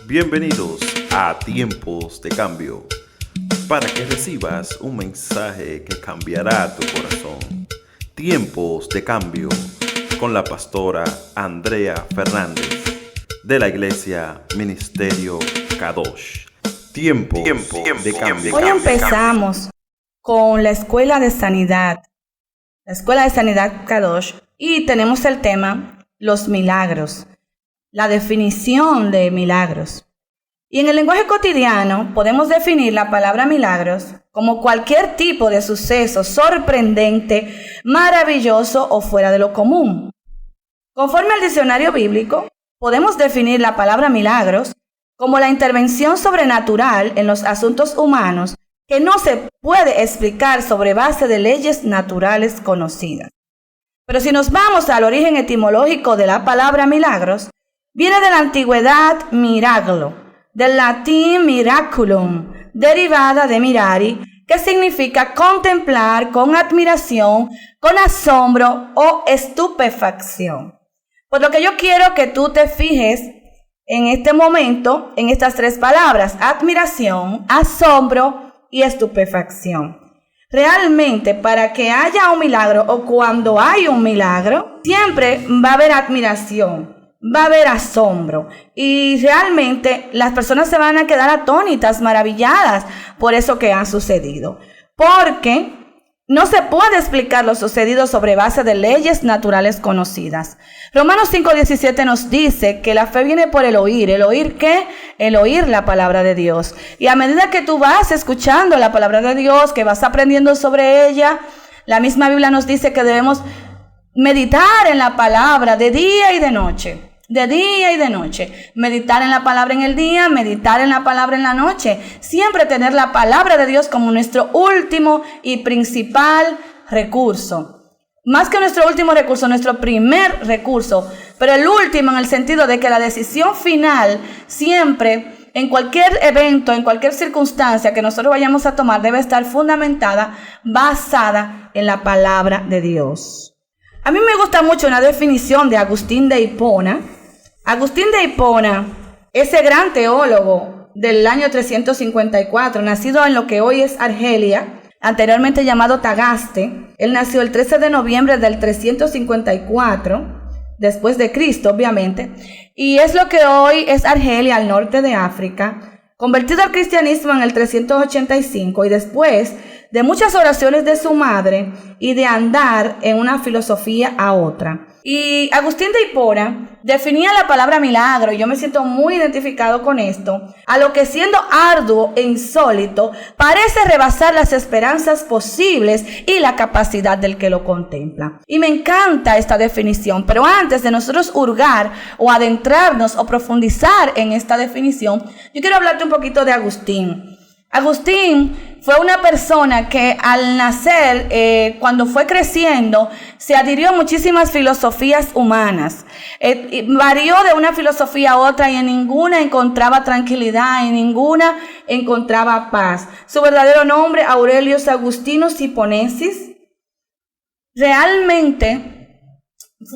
Bienvenidos a Tiempos de Cambio, para que recibas un mensaje que cambiará tu corazón. Tiempos de Cambio, con la pastora Andrea Fernández, de la Iglesia Ministerio Kadosh. Tiempos de Cambio. Hoy empezamos con la Escuela de Sanidad, Kadosh, y tenemos el tema los milagros, la definición de milagros. Y en el lenguaje cotidiano podemos definir la palabra milagros como cualquier tipo de suceso sorprendente, maravilloso o fuera de lo común. Conforme al diccionario bíblico, podemos definir la palabra milagros como la intervención sobrenatural en los asuntos humanos que no se puede explicar sobre base de leyes naturales conocidas. Pero si nos vamos al origen etimológico de la palabra milagros, viene de la antigüedad miraglo, del latín miraculum, derivada de mirari, que significa contemplar con admiración, con asombro o estupefacción. Por lo que yo quiero que tú te fijes en este momento en estas tres palabras: admiración, asombro y estupefacción. Realmente, para que haya un milagro o cuando hay un milagro, siempre va a haber admiración, va a haber asombro, y realmente las personas se van a quedar atónitas, maravilladas por eso que ha sucedido, porque no se puede explicar lo sucedido sobre base de leyes naturales conocidas. Romanos 5:17 nos dice que la fe viene por el oír. ¿El oír qué? El oír la palabra de Dios. Y a medida que tú vas escuchando la palabra de Dios, que vas aprendiendo sobre ella, la misma Biblia nos dice que debemos meditar en la palabra de día y de noche. De día y de noche. Meditar en la palabra en el día, meditar en la palabra en la noche. Siempre tener la palabra de Dios como nuestro último y principal recurso. Más que nuestro último recurso, nuestro primer recurso. Pero el último en el sentido de que la decisión final siempre, en cualquier evento, en cualquier circunstancia que nosotros vayamos a tomar, debe estar fundamentada, basada en la palabra de Dios. A mí me gusta mucho una definición de Agustín de Hipona. Agustín de Hipona, ese gran teólogo del año 354, nacido en lo que hoy es Argelia, anteriormente llamado Tagaste. Él nació el 13 de noviembre del 354, después de Cristo, obviamente, y es lo que hoy es Argelia, al norte de África, convertido al cristianismo en el 385, y después de muchas oraciones de su madre y de andar en una filosofía a otra. Y Agustín de Hipona definía la palabra milagro, y yo me siento muy identificado con esto, a lo que siendo arduo e insólito parece rebasar las esperanzas posibles y la capacidad del que lo contempla. Y me encanta esta definición, pero antes de nosotros hurgar o adentrarnos o profundizar en esta definición, yo quiero hablarte un poquito de Agustín. Agustín fue una persona que al nacer, cuando fue creciendo, se adhirió a muchísimas filosofías humanas. Varió de una filosofía a otra y en ninguna encontraba tranquilidad, en ninguna encontraba paz. Su verdadero nombre, Aurelius Augustinus Hipponesis, realmente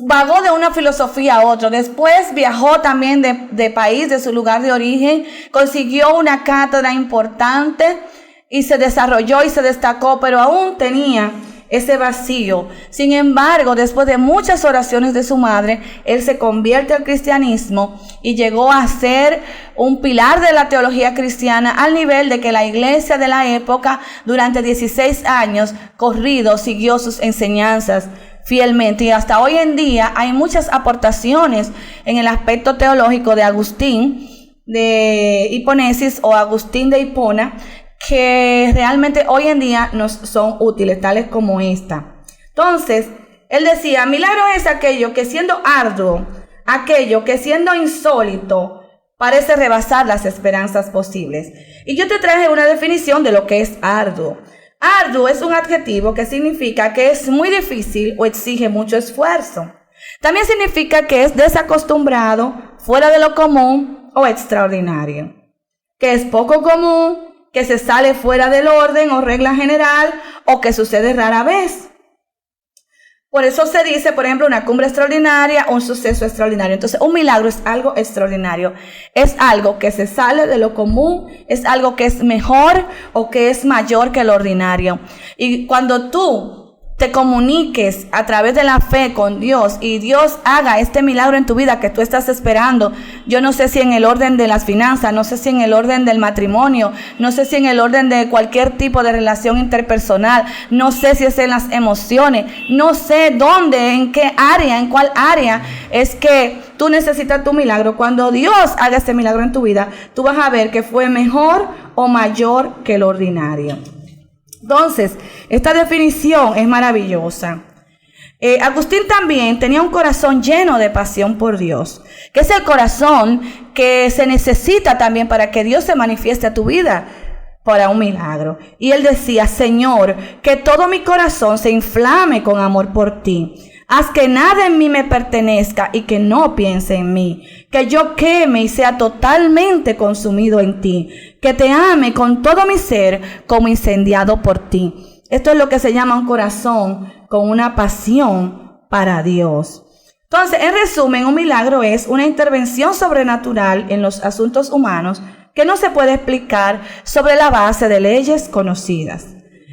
vagó de una filosofía a otra. Después viajó también de país, de su lugar de origen, consiguió una cátedra importante y se desarrolló y se destacó, pero aún tenía ese vacío. Sin embargo, después de muchas oraciones de su madre, él se convierte al cristianismo y llegó a ser un pilar de la teología cristiana, al nivel de que la iglesia de la época durante 16 años corridos siguió sus enseñanzas fielmente, y hasta hoy en día hay muchas aportaciones en el aspecto teológico de Agustín de Hipponesis o Agustín de Hipona, que realmente hoy en día nos son útiles, tales como esta. Entonces, él decía: milagro es aquello que siendo arduo, aquello que siendo insólito, parece rebasar las esperanzas posibles. Y yo te traje una definición de lo que es arduo. Arduo es un adjetivo que significa que es muy difícil o exige mucho esfuerzo. También significa que es desacostumbrado, fuera de lo común o extraordinario. Que es poco común, que se sale fuera del orden o regla general, o que sucede rara vez. Por eso se dice, por ejemplo, una cumbre extraordinaria, un suceso extraordinario. Entonces, un milagro es algo extraordinario. Es algo que se sale de lo común, es algo que es mejor o que es mayor que lo ordinario. Y cuando tú te comuniques a través de la fe con Dios y Dios haga este milagro en tu vida que tú estás esperando, yo no sé si en el orden de las finanzas, no sé si en el orden del matrimonio, no sé si en el orden de cualquier tipo de relación interpersonal, no sé si es en las emociones, no sé dónde, en qué área, en cuál área es que tú necesitas tu milagro. Cuando Dios haga este milagro en tu vida, tú vas a ver que fue mejor o mayor que lo ordinario. Entonces, esta definición es maravillosa. Agustín también tenía un corazón lleno de pasión por Dios, que es el corazón que se necesita también para que Dios se manifieste a tu vida para un milagro. Y él decía: Señor, que todo mi corazón se inflame con amor por ti. Haz que nada en mí me pertenezca y que no piense en mí. Que yo queme y sea totalmente consumido en ti. Que te ame con todo mi ser como incendiado por ti. Esto es lo que se llama un corazón con una pasión para Dios. Entonces, en resumen, un milagro es una intervención sobrenatural en los asuntos humanos que no se puede explicar sobre la base de leyes conocidas.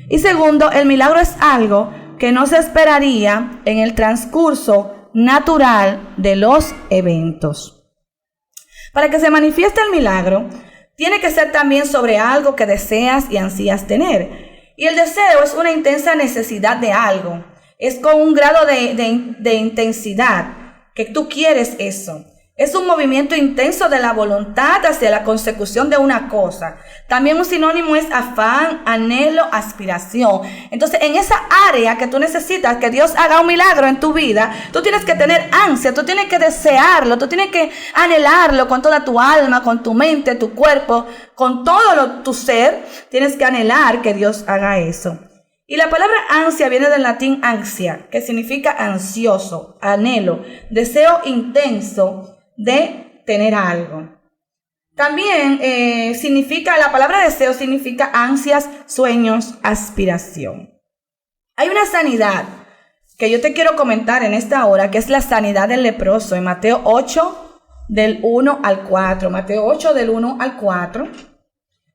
Y segundo, el milagro es algo que no se esperaría en el transcurso natural de los eventos. Para que se manifieste el milagro, tiene que ser también sobre algo que deseas y ansías tener. Y el deseo es una intensa necesidad de algo. Es con un grado de intensidad que tú quieres eso. Es un movimiento intenso de la voluntad hacia la consecución de una cosa. También un sinónimo es afán, anhelo, aspiración. Entonces, en esa área que tú necesitas que Dios haga un milagro en tu vida, tú tienes que tener ansia, tú tienes que desearlo, tú tienes que anhelarlo con toda tu alma, con tu mente, tu cuerpo, con todo tu ser. Tienes que anhelar que Dios haga eso. Y la palabra ansia viene del latín ansia, que significa ansioso, anhelo, deseo intenso de tener algo. También la palabra deseo significa ansias, sueños, aspiración. Hay una sanidad que yo te quiero comentar en esta hora, que es la sanidad del leproso, en Mateo 8, del 1 al 4. Mateo 8, del 1 al 4,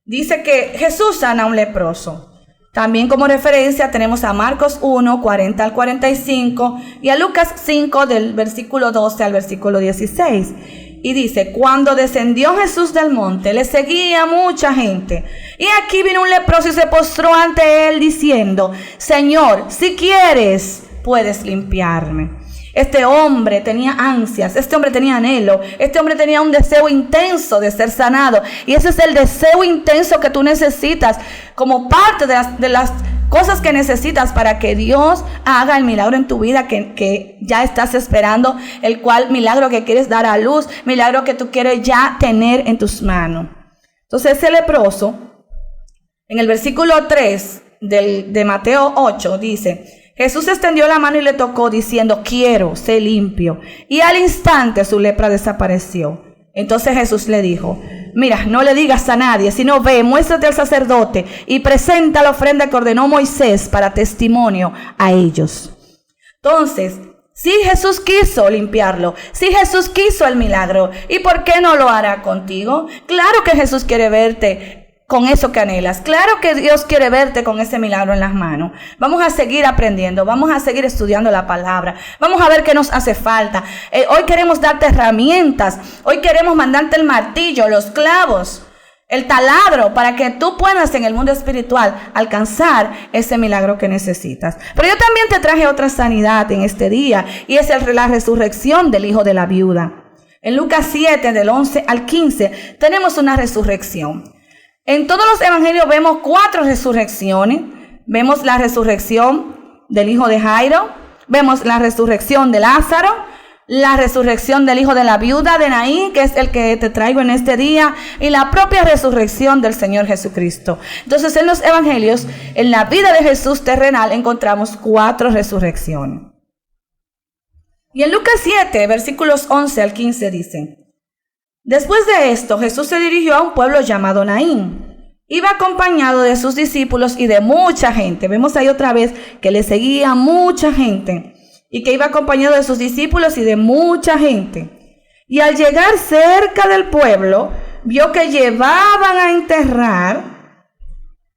dice que Jesús sana a un leproso. También como referencia tenemos a Marcos 1, 40 al 45 y a Lucas 5 del versículo 12 al versículo 16. Y dice: cuando descendió Jesús del monte, le seguía mucha gente. Y aquí vino un leproso y se postró ante él diciendo: Señor, si quieres, puedes limpiarme. Este hombre tenía ansias, este hombre tenía anhelo, este hombre tenía un deseo intenso de ser sanado. Y ese es el deseo intenso que tú necesitas como parte de las cosas que necesitas para que Dios haga el milagro en tu vida que ya estás esperando, el cual milagro que quieres dar a luz, milagro que tú quieres ya tener en tus manos. Entonces ese leproso, en el versículo 3 de Mateo 8, dice: Jesús extendió la mano y le tocó diciendo: quiero, sé limpio. Y al instante su lepra desapareció. Entonces Jesús le dijo: mira, no le digas a nadie, sino ve, muéstrate al sacerdote y presenta la ofrenda que ordenó Moisés para testimonio a ellos. Entonces, si Jesús quiso limpiarlo, si Jesús quiso el milagro, ¿y por qué no lo hará contigo? Claro que Jesús quiere verte con eso que anhelas. Claro que Dios quiere verte con ese milagro en las manos. Vamos a seguir aprendiendo, vamos a seguir estudiando la palabra, vamos a ver qué nos hace falta. Hoy queremos darte herramientas, hoy queremos mandarte el martillo, los clavos, el taladro, para que tú puedas en el mundo espiritual alcanzar ese milagro que necesitas. Pero yo también te traje otra sanidad en este día, y es la resurrección del hijo de la viuda. En Lucas 7, del 11 al 15, tenemos una resurrección. En todos los evangelios vemos 4 resurrecciones. Vemos la resurrección del hijo de Jairo, vemos la resurrección de Lázaro, la resurrección del hijo de la viuda de Naín, que es el que te traigo en este día, y la propia resurrección del Señor Jesucristo. Entonces, en los evangelios, en la vida de Jesús terrenal, encontramos 4 resurrecciones. Y en Lucas 7, versículos 11 al 15 dicen: después de esto, Jesús se dirigió a un pueblo llamado Naín. Iba acompañado de sus discípulos y de mucha gente. Vemos ahí otra vez que le seguía mucha gente. y que iba acompañado de sus discípulos y de mucha gente. Y al llegar cerca del pueblo, vio que llevaban a enterrar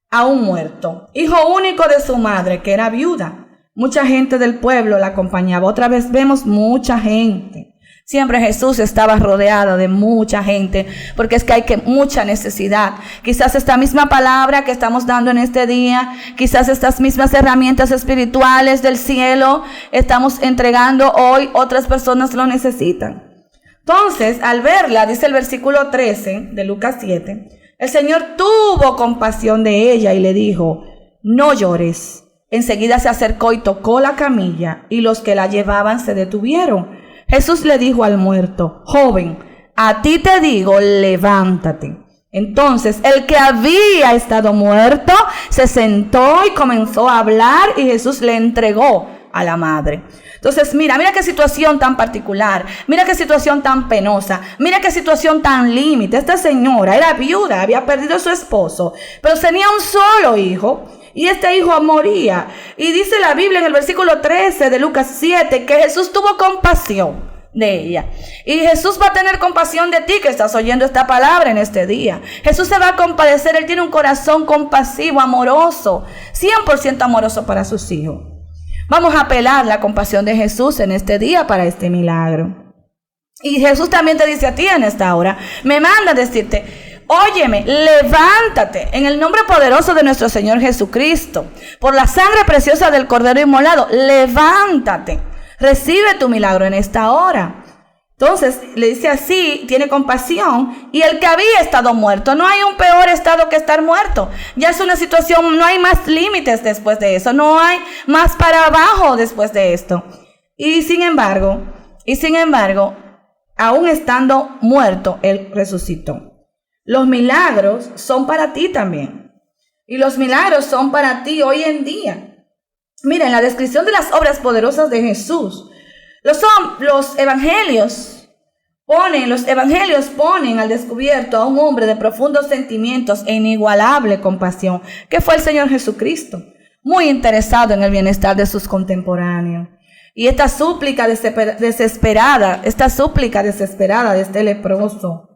a un muerto, hijo único de su madre, que era viuda. Mucha gente del pueblo la acompañaba. Otra vez vemos mucha gente. Siempre Jesús estaba rodeado de mucha gente, porque es que hay mucha necesidad. Quizás esta misma palabra que estamos dando en este día, quizás estas mismas herramientas espirituales del cielo estamos entregando hoy, otras personas lo necesitan. Entonces, al verla, dice el versículo 13 de Lucas 7, el Señor tuvo compasión de ella y le dijo: no llores. Enseguida se acercó y tocó la camilla, y los que la llevaban se detuvieron. Jesús le dijo al muerto: joven, a ti te digo, levántate. Entonces el que había estado muerto se sentó y comenzó a hablar, y Jesús le entregó a la madre. Entonces mira qué situación tan particular, mira qué situación tan penosa, mira qué situación tan límite. Esta señora era viuda, había perdido a su esposo, pero tenía un solo hijo. Y este hijo moría. Y dice la Biblia en el versículo 13 de Lucas 7 que Jesús tuvo compasión de ella. Y Jesús va a tener compasión de ti que estás oyendo esta palabra en este día. Jesús se va a compadecer. Él tiene un corazón compasivo, amoroso, 100% amoroso para sus hijos. Vamos a apelar la compasión de Jesús en este día para este milagro. Y Jesús también te dice a ti en esta hora, me manda a decirte: óyeme, levántate en el nombre poderoso de nuestro Señor Jesucristo, por la sangre preciosa del Cordero inmolado. Levántate, recibe tu milagro en esta hora. Entonces le dice así, tiene compasión. Y el que había estado muerto, no hay un peor estado que estar muerto. Ya es una situación, no hay más límites después de eso, no hay más para abajo después de esto. Y sin embargo, aún estando muerto, él resucitó. Los milagros son para ti también. Y los milagros son para ti hoy en día. Mira, en la descripción de las obras poderosas de Jesús, los evangelios ponen al descubierto a un hombre de profundos sentimientos e inigualable compasión, que fue el Señor Jesucristo, muy interesado en el bienestar de sus contemporáneos. Y esta súplica desesperada de este leproso,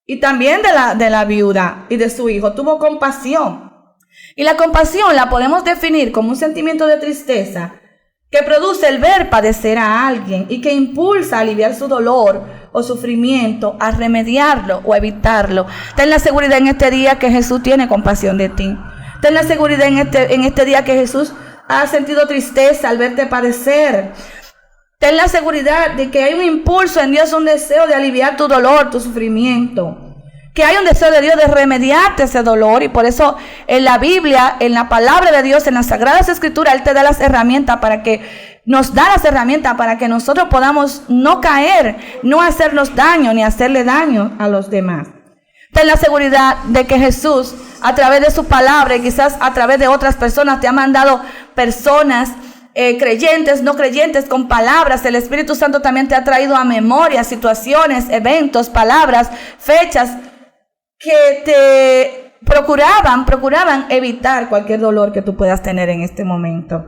y también de la viuda y de su hijo, tuvo compasión. Y la compasión la podemos definir como un sentimiento de tristeza que produce el ver padecer a alguien y que impulsa a aliviar su dolor o sufrimiento, a remediarlo o evitarlo. Ten la seguridad en este día que Jesús tiene compasión de ti. Ten la seguridad en este día que Jesús ha sentido tristeza al verte padecer. Ten la seguridad de que hay un impulso en Dios, un deseo de aliviar tu dolor, tu sufrimiento. Que hay un deseo de Dios de remediarte ese dolor. Y por eso en la Biblia, en la palabra de Dios, en las Sagradas Escrituras, Él te da las herramientas nos da las herramientas para que nosotros podamos no caer, no hacernos daño, ni hacerle daño a los demás. Ten la seguridad de que Jesús, a través de su palabra y quizás a través de otras personas, te ha mandado personas creyentes, no creyentes, con palabras. El Espíritu Santo también te ha traído a memoria situaciones, eventos, palabras, fechas que te procuraban evitar cualquier dolor que tú puedas tener en este momento.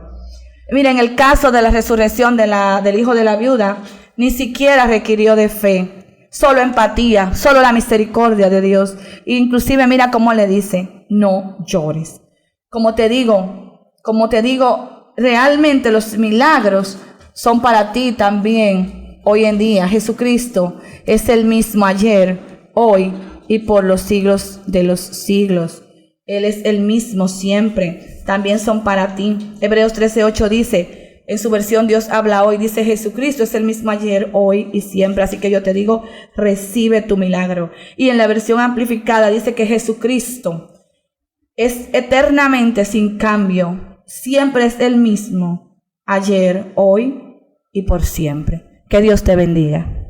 Mira, en el caso de la resurrección del hijo de la viuda, ni siquiera requirió de fe, solo empatía, solo la misericordia de Dios. Inclusive mira cómo le dice: no llores. Como te digo, realmente los milagros son para ti también hoy en día. Jesucristo es el mismo ayer, hoy y por los siglos de los siglos. Él es el mismo siempre. También son para ti. Hebreos 13:8 dice, en su versión Dios habla hoy, dice: Jesucristo es el mismo ayer, hoy y siempre. Así que yo te digo, recibe tu milagro. Y en la versión amplificada dice que Jesucristo es eternamente sin cambio. Siempre es el mismo, ayer, hoy y por siempre. Que Dios te bendiga.